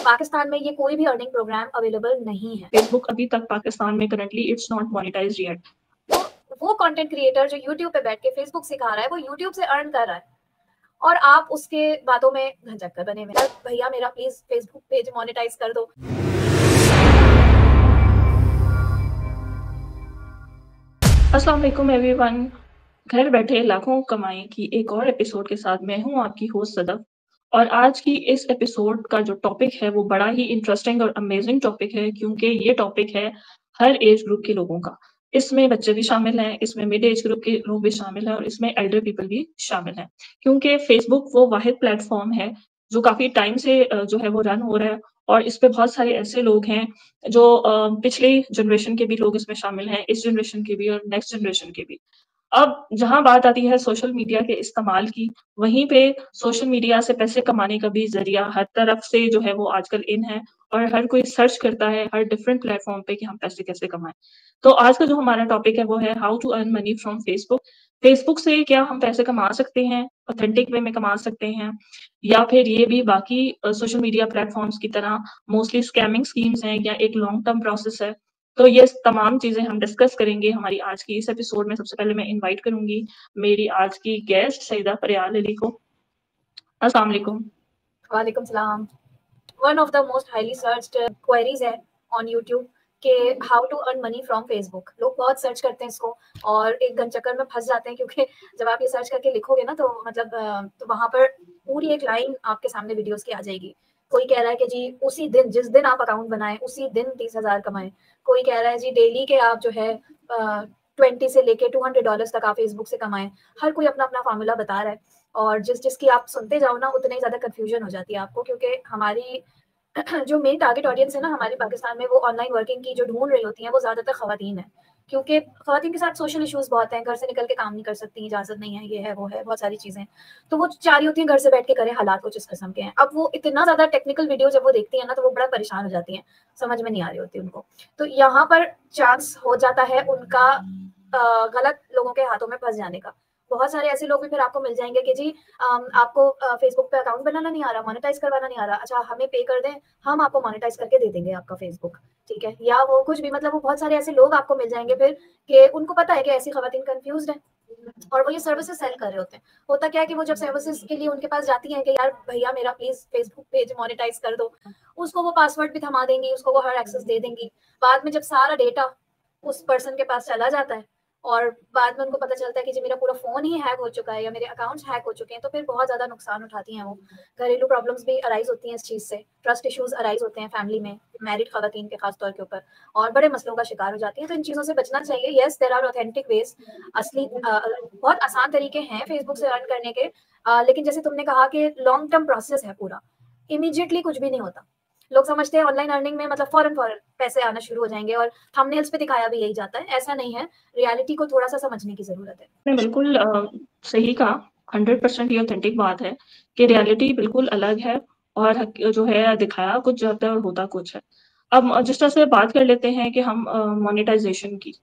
पाकिस्तान में ये कोई भी अर्निंग प्रोग्राम अवेलेबल नहीं है। फेसबुक अभी तक पाकिस्तान में currently it's not monetised yet. तो वो कंटेंट क्रिएटर जो यूट्यूब पे बैठ के फेसबुक सिखा रहा है वो यूट्यूब से अर्न कर रहा है और आप उसके बातों में घंचक्कर बने हुए। भैया मेरा प्लीज फेसबुक पेज मोनेटाइज कर दो। अस्सलाम वालेकुम एवरीवन। घर बैठे लाखों कमाई की एक और एपिसोड के साथ मैं हूं आपकी होस्ट सदफ। और आज की इस एपिसोड का जो टॉपिक है वो बड़ा ही इंटरेस्टिंग और अमेजिंग टॉपिक है, क्योंकि ये टॉपिक है हर एज ग्रुप के लोगों का। इसमें बच्चे भी शामिल हैं, इसमें मिड एज ग्रुप के लोग भी शामिल हैं और इसमें एल्डर पीपल भी शामिल हैं, क्योंकि फेसबुक वो वाहिद प्लेटफॉर्म है जो काफी टाइम से जो है वो रन हो रहा है। और इस पे बहुत सारे ऐसे लोग हैं जो पिछली जनरेशन के भी लोग इसमें शामिल हैं, इस जनरेशन के भी और नेक्स्ट जनरेशन के भी। अब जहाँ बात आती है सोशल मीडिया के इस्तेमाल की, वहीं पे सोशल मीडिया से पैसे कमाने का भी ज़रिया हर तरफ से जो है वो आजकल इन है और हर कोई सर्च करता है हर डिफरेंट प्लेटफ़ॉर्म पे कि हम पैसे कैसे कमाएँ। तो आज का जो हमारा टॉपिक है वो है how to earn money from Facebook. Facebook से क्या हम पैसे कमा सकते हैं, ऑथेंटिक वे में कमा सकते हैं, या फिर ये भी बाकी सोशल मीडिया प्लेटफ़ॉर्म्स की तरह मोस्टली स्कैमिंग स्कीम्स हैं या एक लॉन्ग टर्म प्रोसेस है। तो ये तमाम चीज़ें हम डिस्कस करेंगे हमारी आज की इस एपिसोड में। सबसे पहले मैं इनवाइट करूँगी मेरी आज की गेस्ट सईदा फरियाल अली को। अस्सलाम वालेकुम। वालेकुम सलाम। One of the most highly searched queries है ऑन यूट्यूब के how to earn money from Facebook. लोग बहुत सर्च करते हैं इसको और एक घंचक्कर में फंस जाते हैं, क्योंकि जब आप ये सर्च करके लिखोगे ना तो मतलब तो वहाँ पर पूरी एक लाइन आपके सामने वीडियोस की आ जाएगी। कोई कह रहा है कि जी उसी दिन जिस दिन आप अकाउंट बनाएं उसी दिन 30,000 कमाएं। कोई कह रहा है जी डेली के आप जो है 20 से लेके $200 तक आप फेसबुक से कमाएं। हर कोई अपना अपना फार्मूला बता रहा है और जिसकी आप सुनते जाओ ना उतनी ज़्यादा कन्फ्यूजन हो जाती है आपको, क्योंकि हमारी जो मेन टारगेट ऑडियंस है ना हमारे पाकिस्तान में, वो ऑनलाइन वर्किंग की जो ढूंढ रही होती हैं वो ज़्यादातर खवातीन है, क्योंकि खवातीन के साथ सोशल इश्यूज बहुत हैं। घर से निकल के काम नहीं कर सकती, इजाज़त नहीं है, ये है वो है, बहुत सारी चीज़ें। तो वो चाह रही होती हैं घर से बैठ के करें, हालात कुछ इस किस्म के हैं। अब वो इतना ज़्यादा टेक्निकल वीडियो जब वो देखती है ना तो वो बड़ा परेशान हो जाती हैं, समझ में नहीं आ रही होती उनको। तो यहाँ पर चांस हो जाता है उनका गलत लोगों के हाथों में फंस जाने का। बहुत सारे ऐसे लोग भी फिर आपको मिल जाएंगे कि जी आपको फेसबुक पे अकाउंट बनाना नहीं आ रहा, मोनेटाइज करवाना नहीं आ रहा, अच्छा हमें पे कर दें, हम आपको मोनेटाइज करके दे देंगे आपका फेसबुक, ठीक है। या वो कुछ भी, मतलब वो बहुत सारे ऐसे लोग आपको मिल जाएंगे फिर कि उनको पता है कि ऐसी खवातीन कंफ्यूज है और वो ये सर्विसेज सेल कर रहे होते हैं। होता क्या है कि वो जब सर्विसेज के लिए उनके पास जाती हैं कि यार भैया मेरा प्लीज फेसबुक पेज मोनेटाइज कर दो, उसको वो पासवर्ड भी थमा देंगी, उसको वो हर एक्सेस दे देंगी। बाद में जब सारा डेटा उस पर्सन के पास चला जाता है और बाद में उनको पता चलता है कि जी मेरा पूरा फोन ही हैक हो चुका है या मेरे अकाउंट्स हैक हो चुके हैं, तो फिर बहुत ज्यादा नुकसान उठाती हैं वो। घरेलू प्रॉब्लम्स भी अराइज होती हैं इस चीज से, ट्रस्ट इश्यूज अराइज होते हैं फैमिली में, मैरिड खवातीन के खास तौर के ऊपर, और बड़े मसलों का शिकार हो जाती हैं। तो इन चीजों से बचना चाहिए। Yes there are authentic ways, असली बहुत आसान तरीके हैं फेसबुक से अर्न करने के, लेकिन जैसे तुमने कहा कि लॉन्ग टर्म प्रोसेस है पूरा, इमीडिएटली कुछ भी नहीं होता। लोग समझते हैं ऑनलाइन अर्निंग में मतलब फौरन फौरन पैसे आना शुरू हो जाएंगे और थंबनेल्स पे दिखाया भी यही जाता है, ऐसा नहीं है। रियलिटी को थोड़ा सा समझने की जरूरत है। आपने बिल्कुल सही कहा। 100% ये ऑथेंटिक बात है कि रियलिटी बिल्कुल अलग है और जो है दिखाया कुछ जाता है और होता कुछ है। अब जिस तरह से बात कर लेते हैं कि हम मोनेटाइजेशन की,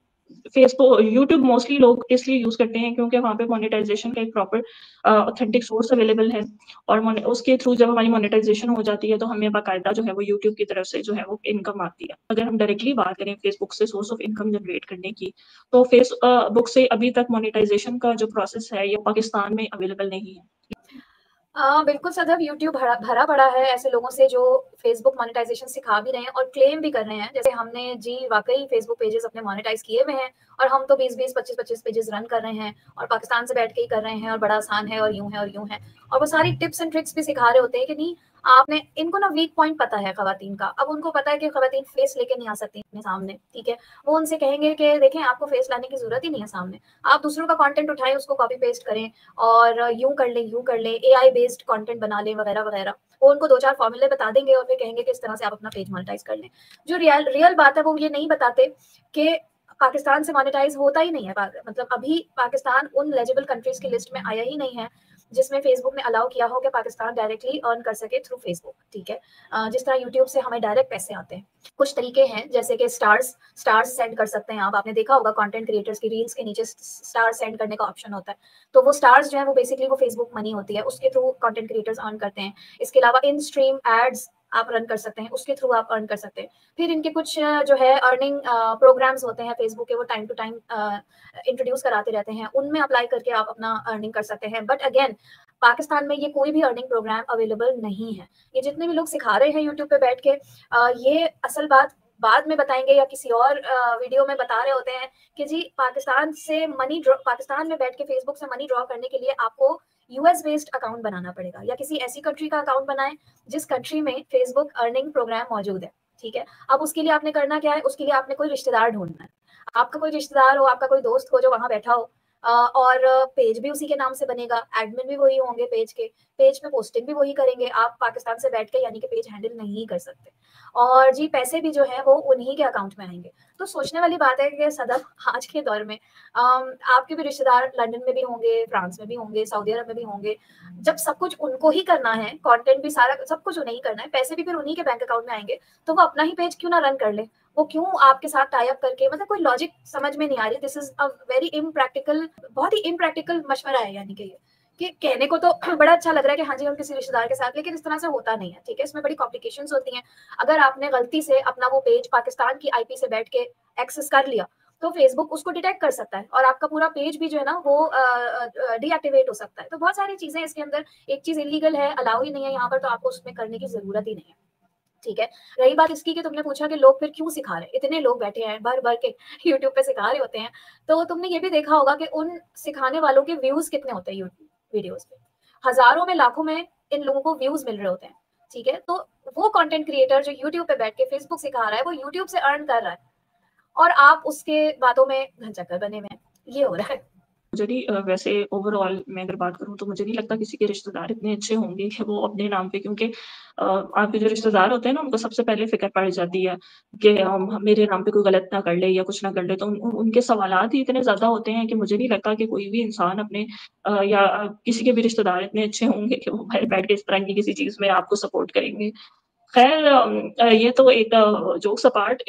फेसबुक यूट्यूब मोस्टली लोग इसलिए यूज करते हैं क्योंकि वहाँ पे मोनेटाइजेशन का एक प्रॉपर ऑथेंटिक सोर्स अवेलेबल है और उसके थ्रू जब हमारी मोनेटाइजेशन हो जाती है तो हमें बाकायदा जो है वो यूट्यूब की तरफ से जो है वो इनकम आती है। अगर हम डायरेक्टली बात करें फेसबुक से सोर्स ऑफ इनकम जनरेट करने की, तो फेसबुक से अभी तक मोनेटाइजेशन का जो प्रोसेस है ये पाकिस्तान में अवेलेबल नहीं है। बिल्कुल सदब, यूट्यूब भरा भरा पड़ा है ऐसे लोगों से जो फेसबुक मोनेटाइजेशन सिखा भी रहे हैं और क्लेम भी कर रहे हैं। जैसे हमने जी वाकई फेसबुक पेजेस अपने मोनेटाइज किए हुए हैं और हम तो 20-20, 25-25 पेजेस रन कर रहे हैं और पाकिस्तान से बैठ के ही कर रहे हैं और बड़ा आसान है और यूं है और यूं है। और वो सारी टिप्स एंड ट्रिक्स भी सिखा रहे होते हैं कि नहीं, आपने इनको ना वीक पॉइंट पता है खवातीन का। अब उनको पता है कि खवातीन फेस लेके नहीं आ सकती अपने सामने, ठीक है। वो उनसे कहेंगे कि देखें आपको फेस लाने की जरूरत ही नहीं है सामने, आप दूसरों का कंटेंट उठाएं, उसको कॉपी पेस्ट करें और यूं कर लें यूं कर लें, एआई बेस्ड कंटेंट बना लें वगैरह वगैरह। वो उनको 2-4 फॉर्मूले बता देंगे और फिर कहेंगे कि इस तरह से आप अपना पेज मोनेटाइज कर लें। जो रियल बात है वो ये नहीं बताते कि पाकिस्तान से मोनेटाइज होता ही नहीं है। मतलब अभी पाकिस्तान उन एलिजिबल कंट्रीज की लिस्ट में आया ही नहीं है जिसमें फेसबुक ने अलाउ किया हो कि पाकिस्तान डायरेक्टली अर्न कर सके थ्रू फेसबुक, ठीक है। जिस तरह यूट्यूब से हमें डायरेक्ट पैसे आते हैं, कुछ तरीके हैं जैसे कि स्टार्स सेंड कर सकते हैं आप। आपने देखा होगा कंटेंट क्रिएटर्स की रील्स के नीचे स्टार सेंड करने का ऑप्शन होता है, तो वो स्टार्स जो है वो बेसिकली वो फेसबुक मनी होती है, उसके थ्रू कंटेंट क्रिएटर्स अर्न करते हैं। इसके अलावा इन स्ट्रीम एड्स आप रन कर सकते हैं, उसके थ्रू आप अर्न कर सकते हैं। फिर इनके कुछ जो है अर्निंग प्रोग्राम्स होते हैं फेसबुक के, वो टाइम टू टाइम इंट्रोड्यूस कराते रहते हैं, उनमें अप्लाई करके आप अपना अर्निंग कर सकते हैं। बट अगेन पाकिस्तान में ये कोई भी अर्निंग प्रोग्राम अवेलेबल नहीं है। ये जितने भी लोग सिखा रहे हैं यूट्यूब पे बैठ के, ये असल बात बाद में बताएंगे या किसी और वीडियो में बता रहे होते हैं कि जी पाकिस्तान में बैठ के फेसबुक से मनी ड्रॉ करने के लिए आपको यूएस बेस्ड अकाउंट बनाना पड़ेगा, या किसी ऐसी कंट्री का अकाउंट बनाएं जिस कंट्री में फेसबुक अर्निंग प्रोग्राम मौजूद है। ठीक है, अब उसके लिए आपने करना क्या है, उसके लिए आपने कोई रिश्तेदार ढूंढना है। आपका कोई रिश्तेदार हो, आपका कोई दोस्त हो जो वहां बैठा हो, और पेज भी उसी के नाम से बनेगा, एडमिन भी वही होंगे पेज के, पेज पे पोस्टिंग भी वही करेंगे। आप पाकिस्तान से बैठ के यानी कि पेज हैंडल नहीं कर सकते, और जी पैसे भी जो है वो उन्हीं के अकाउंट में आएंगे। तो सोचने वाली बात है कि सदफ आज के दौर में आपके भी रिश्तेदार लंदन में भी होंगे, फ्रांस में भी होंगे, सऊदी अरब में भी होंगे। जब सब कुछ उनको ही करना है, कंटेंट भी सारा सब कुछ उन्हें ही करना है, पैसे भी फिर उन्हीं के बैंक अकाउंट में आएंगे, तो वो अपना ही पेज क्यों ना रन कर ले? वो क्यों आपके साथ टाई अप करके, मतलब कोई लॉजिक समझ में नहीं आ रही। This is a very impractical, बहुत ही इम्प्रैक्टिकल मशवरा है। यानी कि ये कि कहने को तो बड़ा अच्छा लग रहा है कि हाँ जी हम किसी रिश्तेदार के साथ, लेकिन इस तरह से होता नहीं है। ठीक है, इसमें बड़ी कॉम्प्लिकेशंस होती हैं। अगर आपने गलती से अपना वो पेज पाकिस्तान की आईपी से बैठ के एक्सेस कर लिया, तो फेसबुक उसको डिटेक्ट कर सकता है और आपका पूरा पेज भी जो है ना वो डीएक्टिवेट हो सकता है। तो बहुत सारी चीजें इसके अंदर, एक चीज इलीगल है, अलाउ ही नहीं है यहाँ पर, तो आपको उसमें करने की जरूरत ही नहीं है। ठीक है, रही बात इसकी कि तुमने पूछा कि लोग फिर क्यों सिखा रहे हैं, इतने लोग बैठे हैं भर भर के यूट्यूब पे सिखा रहे होते हैं, तो तुमने ये भी देखा होगा कि उन सिखाने वालों के व्यूज कितने होते हैं यूट्यूब वीडियोस पे, हजारों में लाखों में इन लोगों को व्यूज मिल रहे होते हैं। ठीक है, तो वो कंटेंट क्रिएटर जो यूट्यूब पे बैठ के फेसबुक सिखा रहा है, वो यूट्यूब से अर्न कर रहा है, और आप उसके बातों में घंचक्कर बने हुए हैं। ये हो रहा है। मुझे नहीं वैसे ओवरऑल मैं अगर बात करूँ तो मुझे नहीं लगता किसी के रिश्तेदार इतने अच्छे होंगे कि वो अपने नाम पे, क्योंकि आपके जो रिश्तेदार होते हैं ना उनको सबसे पहले फ़िक्र पड़ जाती है कि मेरे नाम पे कोई गलत ना कर ले या कुछ ना कर ले, तो उनके सवालात ही इतने ज़्यादा होते हैं कि मुझे नहीं लगता कि कोई भी इंसान अपने किसी के भी रिश्तेदार इतने अच्छे होंगे कि वो बाहर बैठ के इस तरह की किसी चीज़ में आपको सपोर्ट करेंगे। खैर ये तो एक जोक्स अपार्ट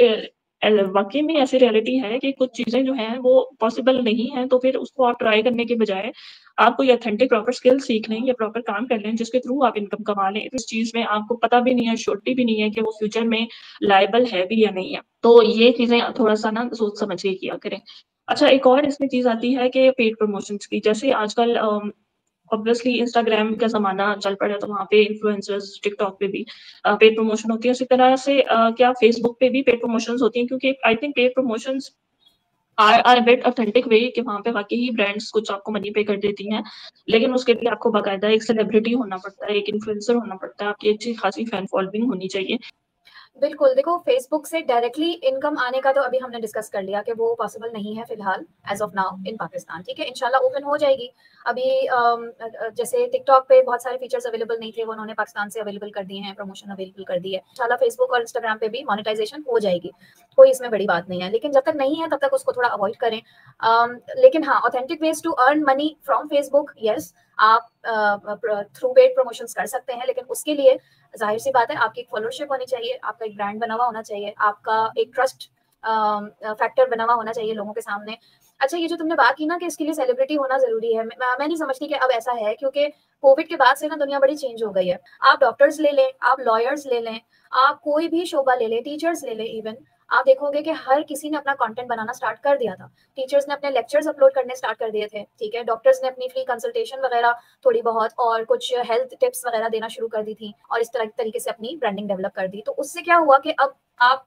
वाक़ई में ऐसी रियलिटी है कि कुछ चीज़ें जो हैं वो पॉसिबल नहीं हैं, तो फिर उसको आप ट्राई करने के बजाय आप कोई ऑथेंटिक प्रॉपर स्किल सीख लें या प्रॉपर काम कर लें जिसके थ्रू आप इनकम कमा लें। इस चीज़ में आपको पता भी नहीं है, श्योरिटी भी नहीं है कि वो फ्यूचर में लायबल है भी या नहीं है। तो ये चीज़ें थोड़ा-सा ना सोच समझ के किया करें। अच्छा, एक और इसमें चीज़ आती है कि पेड प्रमोशंस की। जैसे आजकल ऑब्वियसली इंस्टाग्राम का ज़माना चल पड़ा है, तो वहाँ पे इन्फ्लुएंसर्स, टिकटॉक पे भी पेड प्रमोशन होती है। उसी तरह से क्या फेसबुक पे भी पेड प्रमोशंस होती हैं? क्योंकि I think paid promotions are a bit authentic way कि वहाँ पे वाक़ई ही ब्रांड्स कुछ आपको मनी पे कर देती हैं। लेकिन उसके लिए आपको बाकायदा एक सेलिब्रिटी होना पड़ता है, एक इन्फ्लुएंसर होना पड़ता है, आपकी अच्छी खासी फैन फॉलोइंग होनी चाहिए। बिल्कुल, देखो फेसबुक से डायरेक्टली इनकम आने का तो अभी हमने डिस्कस कर लिया कि वो पॉसिबल नहीं है फिलहाल as of now in Pakistan. ठीक है, इंशाल्लाह ओपन हो जाएगी। अभी जैसे टिकटॉक पे बहुत सारे फीचर्स अवेलेबल नहीं थे, वो उन्होंने पाकिस्तान से अवेलेबल कर दिए हैं, प्रमोशन अवेलेबल कर दी है। इंशाल्लाह फेसबुक और इंस्टाग्राम पे भी मोनेटाइजेशन हो जाएगी, कोई इसमें बड़ी बात नहीं है। लेकिन जब तक नहीं है तब तक उसको थोड़ा अवॉइड करें। लेकिन हाँ, authentic ways to earn money from Facebook, yes, आप थ्रू पेड प्रमोशंस कर सकते हैं, लेकिन उसके लिए ज़ाहिर सी बात है आपकी एक फॉलोअरशिप होनी चाहिए, आपका एक ब्रांड बना हुआ होना चाहिए, आपका एक ट्रस्ट फैक्टर बना हुआ होना चाहिए लोगों के सामने। अच्छा, ये जो तुमने बात की ना कि इसके लिए सेलिब्रिटी होना ज़रूरी है, मैं नहीं समझती कि अब ऐसा है, क्योंकि कोविड के बाद से ना दुनिया बड़ी चेंज हो गई है। आप डॉक्टर्स ले लें, आप लॉयर्स ले लें, आप कोई भी शोबा ले लें, टीचर्स ले लें इवन, आप देखोगे कि हर किसी ने अपना कंटेंट बनाना स्टार्ट कर दिया था। टीचर्स ने अपने लेक्चर्स अपलोड करने स्टार्ट कर दिए थे, ठीक है? डॉक्टर्स ने अपनी फ्री कंसल्टेशन वगैरह थोड़ी बहुत और कुछ हेल्थ टिप्स वगैरह देना शुरू कर दी थी, और इस तरह तरीके से अपनी ब्रांडिंग डेवलप कर दी। तो उससे क्या हुआ कि अब आप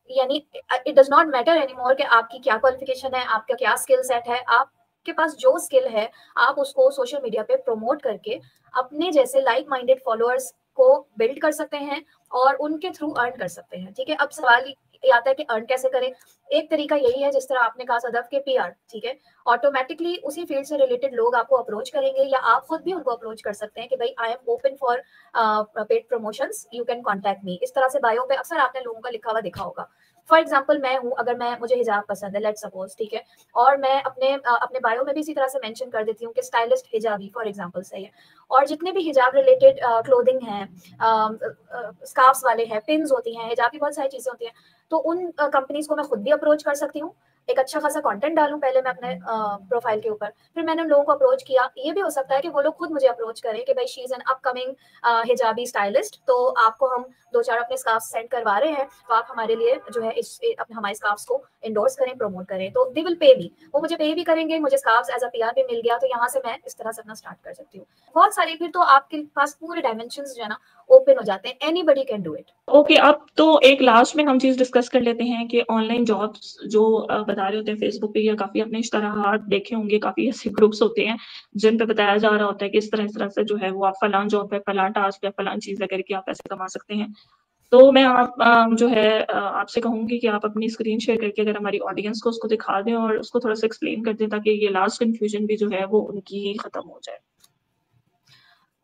यानी it does not matter anymore कि आपकी क्या क्वालिफिकेशन है, आपका क्या स्किल सेट है, आपके पास जो स्किल है आप उसको सोशल मीडिया पे प्रमोट करके अपने जैसे लाइक माइंडेड फॉलोअर्स को बिल्ड कर सकते हैं और उनके थ्रू अर्न कर सकते हैं। ठीक है, अब सवाल ये आता है कि अर्न कैसे करें। एक तरीका यही है, जिस तरह आपने कहा सदफ के पीआर, ठीक है, ऑटोमेटिकली उसी फील्ड से रिलेटेड लोग आपको अप्रोच करेंगे, या आप खुद भी उनको अप्रोच कर सकते हैं कि भाई I am open for paid promotions, you can contact me. इस तरह से बायो पे अक्सर आपने लोगों का लिखा हुआ देखा होगा। फॉर एग्जाम्पल मैं हूँ, अगर मुझे हिजाब पसंद है, लेट्स सपोज, ठीक है, और मैं अपने बायो में भी इसी तरह से मेंशन कर देती हूँ कि स्टाइलिस्ट हिजाबी फॉर एग्जाम्पल सही है, और जितने भी हिजाब रिलेटेड क्लोथिंग हैं, स्कार्फ्स वाले हैं, पिन्स होती हैं, हिजाब की बहुत सारी चीजें होती हैं, तो उन कंपनीज को मैं खुद भी अप्रोच कर सकती हूँ, एक अच्छा खासा कंटेंट डालूं पहले मैं अपने प्रोफाइल के ऊपर, फिर मैंने उन लोगों को अप्रोच किया। ये भी हो सकता है कि वो लोग खुद मुझे अप्रोच करें कि भाई she is an upcoming hijabi stylist, तो आपको हम 2-4 अपने स्कार्फ सेंड करवा रहे हैं, तो आप हमारे लिए जो है हमारे स्कार्फ्स को इंडोर्स करें, प्रमोट करें। तो दे विल पे मी, वो मुझे पे भी करेंगे, मुझे स्कार्फ्स एज अ पीआर भी मिल गया, तो यहाँ से मैं इस तरह से अपना स्टार्ट कर सकती हूँ। बहुत सारी, फिर तो आपके पास पूरे डायमेंशंस जो है ना ओपन हो जाते हैं, anybody can do it. Okay, अब तो एक लास्ट में हम चीज़ डिस्कस कर लेते हैं कि ऑनलाइन जॉब्स जो बता रहे होते हैं फेसबुक पे, या काफ़ी आपने इश्तहारात देखे होंगे, काफ़ी ऐसे ग्रुप्स होते हैं जिन पे बताया जा रहा होता है कि इस तरह से जो है वो आप फलां जॉब है, फलां टास्क है, फलां चीज़ है करके आप पैसे कमा सकते हैं। तो मैं जो है आपसे कहूँगी कि आप अपनी स्क्रीन शेयर करके अगर हमारी ऑडियंस को उसको दिखा दें और उसको थोड़ा-सा एक्सप्लेन कर दें, ताकि ये लास्ट कन्फ्यूजन भी जो है वो उनकी खत्म हो जाए।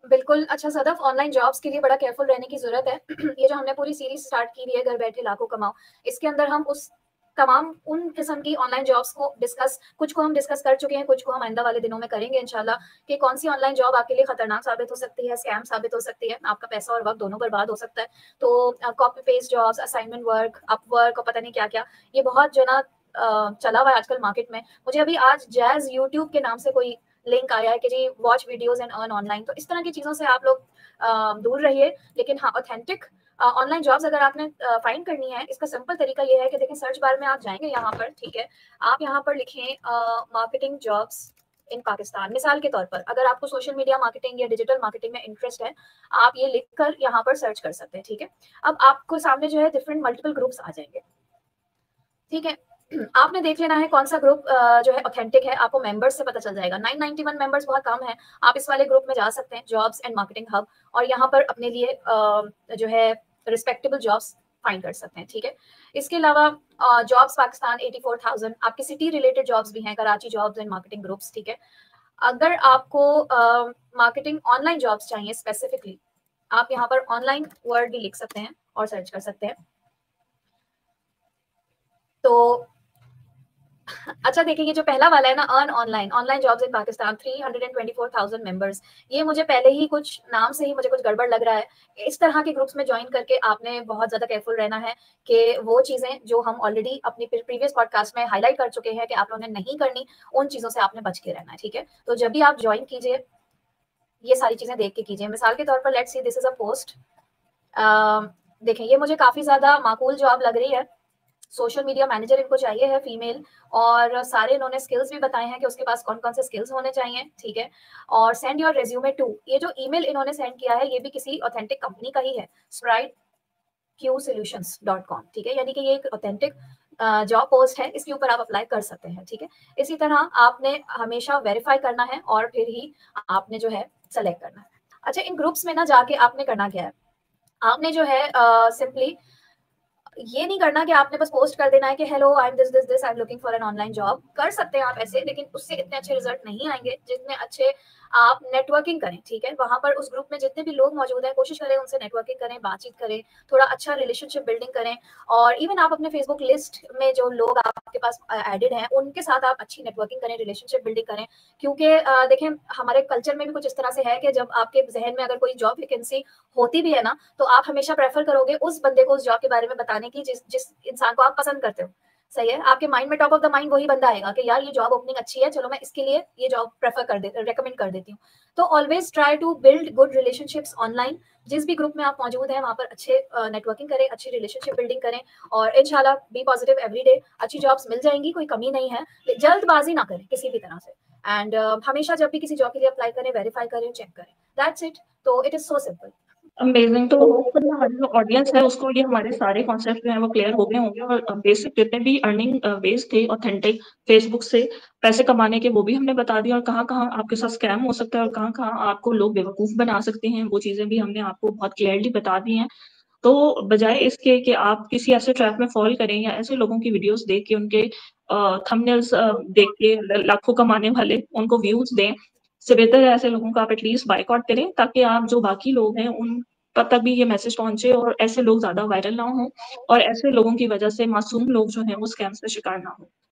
बिल्कुल। अच्छा सदफ, ऑनलाइन जॉब्स के लिए बड़ा केयरफुल रहने की ज़रूरत है। ये जो हमने पूरी सीरीज़ स्टार्ट की हुई है, घर बैठे लाखों कमाओ, इसके अंदर हम उस तमाम उन किस्म की ऑनलाइन जॉब्स को कुछ को हम डिस्कस कर चुके हैं, कुछ को हम आइंदा वाले दिनों में करेंगे इंशाल्लाह, कि कौन सी ऑनलाइन जॉब आपके लिए खतरनाक साबित हो सकती है, स्कैम साबित हो सकती है, आपका पैसा और वक्त दोनों बर्बाद हो सकता है। तो copy paste jobs, assignment work, Upwork और पता नहीं क्या-क्या, ये बहुत जो है ना चला हुआ है आजकल मार्केट में। मुझे अभी आज जैज़ यूट्यूब के नाम से कोई लिंक आया है कि जी watch videos and earn online, तो इस तरह की चीज़ों से आप लोग दूर रहिए। लेकिन हाँ, ऑथेंटिक ऑनलाइन जॉब्स अगर आपने फाइंड करनी है, इसका सिंपल तरीका ये है कि देखिए सर्च बार में आप जाएंगे यहाँ पर, ठीक है, आप यहाँ पर लिखें मार्केटिंग जॉब्स इन पाकिस्तान, मिसाल के तौर पर अगर आपको सोशल मीडिया मार्केटिंग या डिजिटल मार्केटिंग में इंटरेस्ट है, आप ये लिखकर यहाँ पर सर्च कर सकते हैं, ठीक है। अब आपको सामने जो है डिफरेंट मल्टीपल ग्रुप्स आ जाएंगे, ठीक है। आपने देख लेना है कौन सा ग्रुप जो है ऑथेंटिक है, आपको मेंबर्स से पता चल जाएगा। 991 मेंबर्स बहुत कम है, आप इस वाले ग्रुप में जा सकते हैं, जॉब्स एंड मार्केटिंग हब, और यहाँ पर अपने लिए जो है रिस्पेक्टेबल जॉब्स फाइंड कर सकते हैं, ठीक है। इसके अलावा जॉब्स पाकिस्तान 84,000, आपकी सिटी रिलेटेड जॉब्स भी हैं, Karachi jobs and marketing groups, ठीक है। अगर आपको मार्केटिंग ऑनलाइन जॉब्स चाहिए स्पेसिफिकली, आप यहाँ पर ऑनलाइन वर्ड भी लिख सकते हैं और सर्च कर सकते हैं। तो अच्छा देखिए, ये जो पहला वाला है ना, earn online, online jobs in Pakistan 324,000 members, ये मुझे पहले ही कुछ नाम से ही मुझे कुछ गड़बड़ लग रहा है। इस तरह के ग्रुप्स में ज्वाइन करके आपने बहुत ज़्यादा केयरफुल रहना है कि वो चीज़ें जो हम ऑलरेडी अपनी प्रीवियस पॉडकास्ट में हाईलाइट कर चुके हैं कि आप लोगों ने नहीं करनी, उन चीज़ों से आपने बच के रहना है, ठीक है। तो जब भी आप ज्वाइन कीजिए, ये सारी चीज़ें देख के कीजिए। मिसाल के तौर पर let's see this is a post, देखें ये मुझे काफ़ी ज़्यादा माकूल जॉब लग रही है। सोशल मीडिया मैनेजर इनको चाहिए है फीमेल, और सारे इन्होंने स्किल्स भी बताए हैं कि उसके पास कौन-कौन से स्किल्स होने चाहिए, ठीक है। और सेंड योर रिज्यूमे टू, ये जो ईमेल इन्होंने सेंड किया है, ये भी किसी ऑथेंटिक कंपनी का ही है, spritesolutions.com, ठीक है। यानी कि ये एक ऑथेंटिक जॉब पोस्ट है, इसके ऊपर आप अप्लाई कर सकते हैं, ठीक है। इसी तरह आपने हमेशा वेरीफाई करना है और फिर ही आपने जो है सेलेक्ट करना है। अच्छा, इन ग्रुप्स में ना जाके आपने करना क्या है, आपने जो है सिंपली ये नहीं करना कि आपने बस पोस्ट कर देना है कि hello I am this I am looking for an online job. कर सकते हैं आप ऐसे, लेकिन उससे इतने अच्छे रिजल्ट नहीं आएंगे जितने अच्छे आप नेटवर्किंग करें, ठीक है। वहां पर उस ग्रुप में जितने भी लोग मौजूद हैं, कोशिश करें उनसे नेटवर्किंग करें, बातचीत करें, थोड़ा अच्छा रिलेशनशिप बिल्डिंग करें। और इवन आप अपने फेसबुक लिस्ट में जो लोग आपके पास एडेड हैं, उनके साथ आप अच्छी नेटवर्किंग करें, रिलेशनशिप बिल्डिंग करें। क्योंकि देखें हमारे कल्चर में भी कुछ इस तरह से है कि जब आपके जहन में अगर कोई जॉब वैकेंसी होती भी है ना, तो आप हमेशा प्रेफर करोगे उस बंदे को उस जॉब के बारे में बताने की जिस जिस इंसान को आप पसंद करते हो। सही है, आपके माइंड में टॉप ऑफ द माइंड वही बंदा आएगा कि यार ये जॉब ओपनिंग अच्छी है, चलो मैं इसके लिए ये जॉब रेकमेंड कर देती हूँ। तो always try to build good relationships online. जिस भी ग्रुप में आप मौजूद हैं वहां पर अच्छे नेटवर्किंग करें, अच्छी रिलेशनशिप बिल्डिंग करें, और इंशाल्लाह बी पॉजिटिव एवरीडे, अच्छी जॉब्स मिल जाएंगी, कोई कमी नहीं है। जल्दबाजी ना करें किसी भी तरह से, एंड हमेशा जब भी किसी जॉब के लिए अप्लाई करें, वेरीफाई करें, चेक करें, दैट्स इट। तो it is so simple. Amazing. तो होपफुली हमारी जो ऑडियंस है उसको ये हमारे सारे कॉन्सेप्ट जो हैं वो क्लियर हो गए होंगे, और बेसिक जितने भी अर्निंग वेज थे ऑथेंटिक फेसबुक से पैसे कमाने के, वो भी हमने बता दिया, और कहाँ-कहाँ आपके साथ स्कैम हो सकता है और कहाँ-कहाँ आपको लोग बेवकूफ़ बना सकते हैं, वो चीज़ें भी हमने आपको बहुत क्लियरली बता दी हैं। तो बजाय इसके कि आप किसी ऐसे ट्रैप में फ़ॉल करें या ऐसे लोगों की वीडियोज़ देख के उनके थंबनेल्स देख के लाखों कमाने वाले उनको व्यूज़ दें, इससे बेहतर है ऐसे लोगों को आप एटलीस्ट बायकॉट करें, ताकि आप जो बाकी लोग हैं उन तक भी ये मैसेज पहुँचे और ऐसे लोग ज़्यादा वायरल ना हों, और ऐसे लोगों की वजह से मासूम लोग जो हैं वो स्कैम्स का शिकार ना हों।